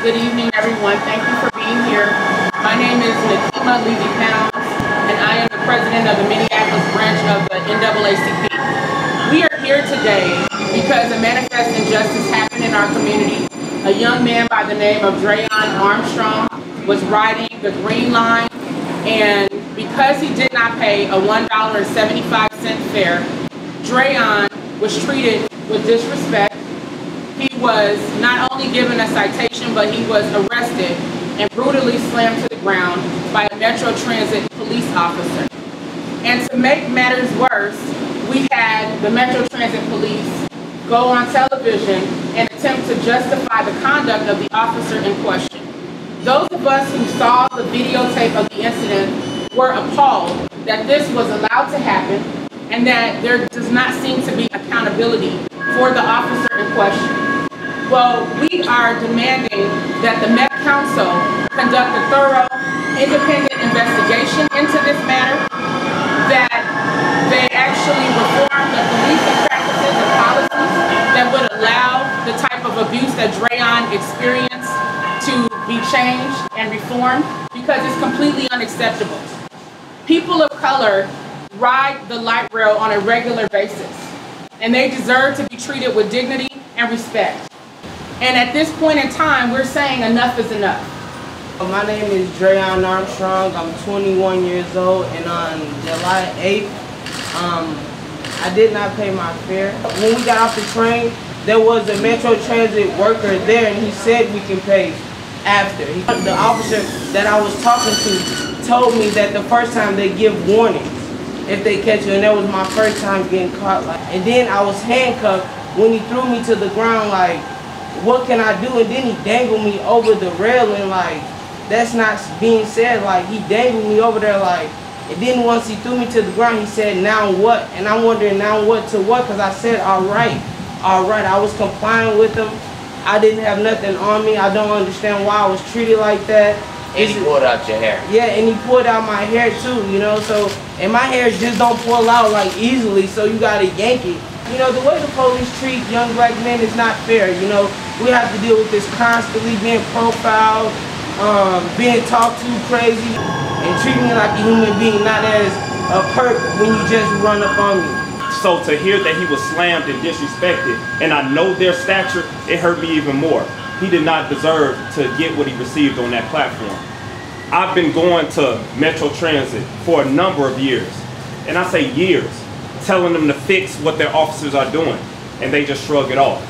Good evening, everyone. Thank you for being here. My name is Nekima, Levy-Pounds, and I am the president of the Minneapolis branch of the NAACP. We are here today because a manifest injustice happened in our community. A young man by the name of Draon Armstrong was riding the green line, and because he did not pay a $1.75 fare, Draon was treated with disrespect. He was not only given a citation, but he was arrested and brutally slammed to the ground by a Metro Transit police officer. And to make matters worse, we had the Metro Transit police go on television and attempt to justify the conduct of the officer in question. Those of us who saw the videotape of the incident were appalled that this was allowed to happen and that there does not seem to be accountability for the officer in question. Well, we are demanding that the Met Council conduct a thorough, independent investigation into this matter, that they actually reform the policing practices and policies that would allow the type of abuse that Draon experienced to be changed and reformed, because it's completely unacceptable. People of color ride the light rail on a regular basis, and they deserve to be treated with dignity and respect. And at this point in time, we're saying enough is enough. My name is Draon Armstrong. I'm 21 years old, and on July 8th, I did not pay my fare. When we got off the train, there was a Metro Transit worker there, and he said we can pay after. The officer that I was talking to told me that the first time they give warnings if they catch you, and that was my first time getting caught. And then I was handcuffed when he threw me to the ground, like, what can I do? And then he dangled me over the railing, like, that's not being said. Like, he dangled me over there, like, and then once he threw me to the ground, he said, now what? And I'm wondering, now what to what? Because I said, all right. I was complying with him. I didn't have nothing on me. I don't understand why I was treated like that. And he pulled out your hair. Yeah, and he pulled out my hair too, you know, so, and my hair just don't pull out like easily, so you gotta yank it. You know, the way the police treat young black men is not fair, you know. We have to deal with this constantly, being profiled, being talked to crazy, and treating me like a human being, not as a perk when you just run up on me. So to hear that he was slammed and disrespected, and I know their stature, it hurt me even more. He did not deserve to get what he received on that platform. I've been going to Metro Transit for a number of years, and I say years, telling them to fix what their officers are doing, and they just shrug it off.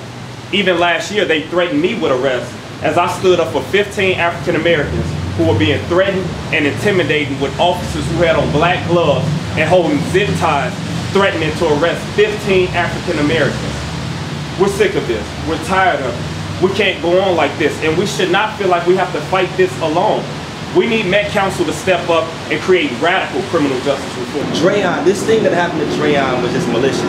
Even last year, they threatened me with arrest as I stood up for 15 African Americans who were being threatened and intimidated with officers who had on black gloves and holding zip ties, threatening to arrest 15 African Americans. We're sick of this. We're tired of it. We can't go on like this, and we should not feel like we have to fight this alone. We need Met Council to step up and create radical criminal justice reform. Draon, this thing that happened to Draon was just malicious.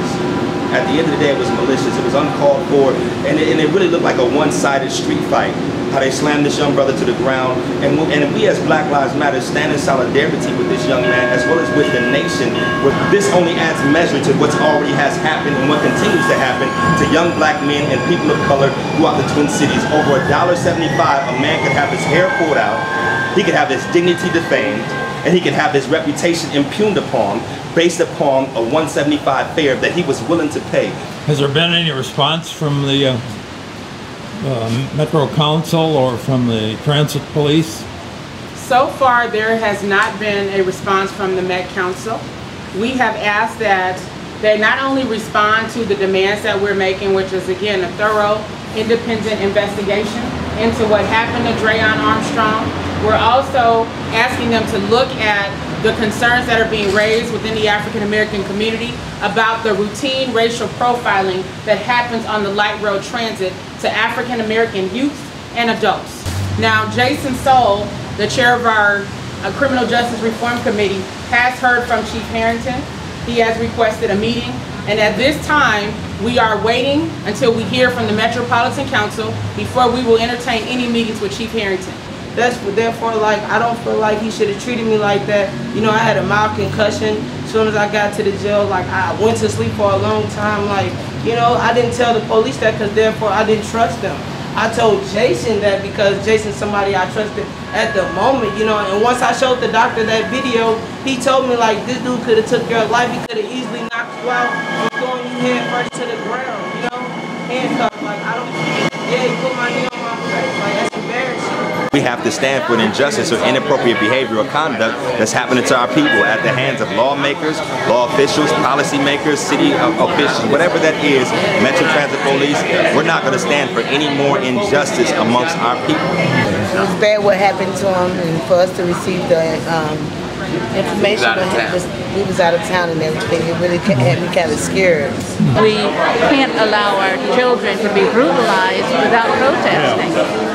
At the end of the day, it was malicious. It was uncalled for, and it really looked like a one-sided street fight. How they slammed this young brother to the ground, and we as Black Lives Matter stand in solidarity with this young man as well as with the nation. This only adds measure to what's already has happened and what continues to happen to young black men and people of color throughout the Twin Cities. Over $1.75, a man could have his hair pulled out, he could have his dignity defamed, and he could have his reputation impugned upon based upon a $1.75 fare that he was willing to pay. Has there been any response from the Metro Council or from the Transit Police? So far, there has not been a response from the Met Council. We have asked that they not only respond to the demands that we're making, which is, again, a thorough, independent investigation into what happened to Draon Armstrong. We're also asking them to look at the concerns that are being raised within the African American community about the routine racial profiling that happens on the light rail transit to African American youth and adults. Now, Jason Soul, the chair of our Criminal Justice Reform Committee, has heard from Chief Harrington. He has requested a meeting, and at this time, we are waiting until we hear from the Metropolitan Council before we will entertain any meetings with Chief Harrington. Therefore, like, I don't feel like he should have treated me like that. You know, I had a mild concussion. As soon as I got to the jail, like, I went to sleep for a long time. Like, you know, I didn't tell the police that because therefore I didn't trust them. I told Jason that because Jason's somebody I trusted at the moment, you know, and once I showed the doctor that video, he told me like this dude could have took your life, he could have easily knocked you out and throwing you head first to the ground, you know, handcuffed, like I don't, yeah, he put my knee on my face, like that's embarrassing. We have to stand for an injustice or inappropriate behavior or conduct that's happening to our people at the hands of lawmakers, law officials, policymakers, city officials, whatever that is, Metro Transit Police. We're not going to stand for any more injustice amongst our people. It was bad what happened to him, and for us to receive the information we was out of town and everything, it really had me kind of scared. We can't allow our children to be brutalized without protesting.